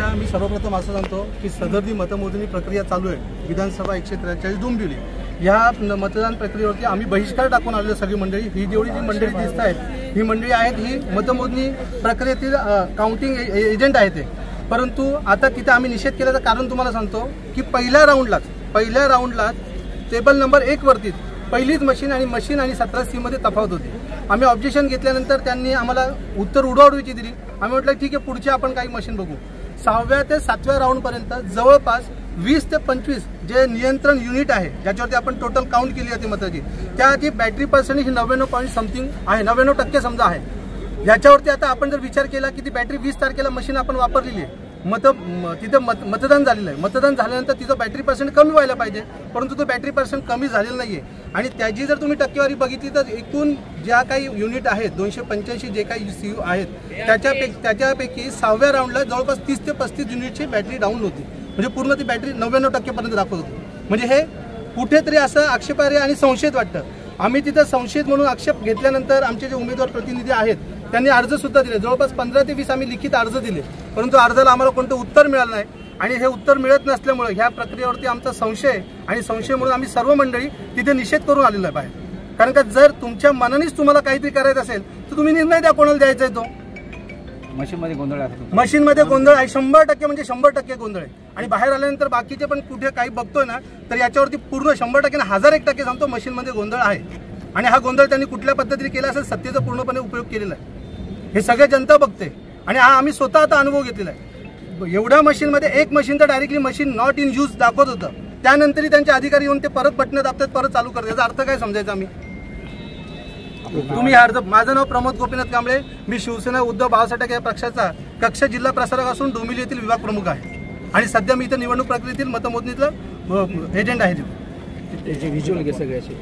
शुभेच्छा। मी सर्वप्रथम असं सांगतो की सदरची मतमोजणी प्रक्रिया चालू आहे विधानसभा 143 डोंबिवली या मतदान प्रक्रियेवरती आम्ही बहिष्कार टाकून आलेलो सगळी मंडळी। ही जेवढी जी मंडळी दिसत आहेत ही मंडळी आहेत ही मतमोजणी प्रक्रियेतील काउंटिंग एजंट आहेत ते। परंतु आता तिथे आम्ही निषेध केल्याचं कारण तुम्हाला सांगतो की पहिल्या राऊंडला टेबल नंबर 1 वरती पहिलीच मशीन आणि 17C मध्ये तफावत होती। आम्ही ऑब्जेक्शन घेतल्यानंतर त्यांनी आम्हाला उत्तर उडवाउडवीची दिली। आम्ही म्हटलं ठीक आहे पुढची आपण काही मशीन बघू। 6व्या ते 7व्या राऊंडपर्यंत जवळपास 20 ते 25 जे नियंत्रण युनिट आहे ज्याच्यावरती आपण टोटल काउंट केली होती मताची त्याची बॅटरी पर्सेंटेज ही 99 पॉइंट समथिंग आहे, 99% समजा आहे। याच्यावरती आता आपण जर विचार केला की ती बॅटरी 20 तारखेला मशीन आपण वापरलेली आहे, तिथे मतदान झालेलं आहे। मतदान झाल्यानंतर तिचं बॅटरी पर्सेंट कमी व्हायला पाहिजे, परंतु तो बॅटरी पर्सेंट कमी झालेला नाहीये। आणि त्याची जर तुम्ही टक्केवारी बघितली तर एकूण ज्या काही युनिट आहेत 285 जे काही CU आहेत त्याच्यापैकी 6व्या राऊंडला जवळपास 30 ते 35 युनिटची बॅटरी डाऊन होती, म्हणजे पूर्ण ती बॅटरी 99% पर्यंत दाखवत होती। म्हणजे हे कुठेतरी असं आक्षेपार्ह आणि संशयित वाटतं। आम्ही तिथं संशयित म्हणून आक्षेप घेतल्यानंतर आमचे जे उमेदवार प्रतिनिधी आहेत त्यांनी अर्ज सुद्धा दिले, जवळपास 15 ते 20 आम्ही लिखित अर्ज दिले, परंतु अर्जाला आम्हाला कोणतं उत्तर मिळालं नाही। आणि हे उत्तर मिळत नसल्यामुळे ह्या प्रक्रियेवरती आमचा संशय आणि संशय म्हणून आम्ही सर्व मंडळी तिथे निषेध करून आलेलो आहे बाहेर। कारण का जर तुमच्या मनानेच तुम्हाला काहीतरी करायचं असेल तर तुम्ही निर्णय द्या कोणाला द्यायचा आहे तो। मशीनमध्ये गोंधळ आहे, मशीनमध्ये गोंधळ आहे 100% म्हणजे 100% गोंधळ आहे। आणि बाहेर आल्यानंतर बाकीचे पण कुठे काही बघतोय ना तर याच्यावरती पूर्ण 100% 1001% सांगतो मशीनमध्ये गोंधळ आहे। आणि हा गोंधळ त्यांनी कुठल्या पद्धतीने केला असेल सत्तेचा पूर्णपणे उपयोग केलेला आहे हे सगळे जनता बघते। आणि हा आम्ही स्वतः आता अनुभव घेतलेला आहे। एवढ्या मशीनमध्ये एक मशीन तर directly machine not in use दाखवत होतं, त्यानंतरही त्यांचे अधिकारी येऊन ते परत बटणं दाबतात, परत चालू करतात। याचा अर्थ काय समजायचा आम्ही? तुम्ही अर्ज माझं नाव प्रमोद गोपीनाथ कांबळे, मी शिवसेना उद्धव बाळासाहेब ठाकरे या पक्षाचा कक्ष जिल्हा प्रसारक असून डोंबिवली येथील विभाग प्रमुख आहे। आणि सध्या मी इथं निवडणूक प्रक्रियेतील मतमोजणीतलं एजंट आहे। त्याचे व्हिज्युअल सगळ्याचे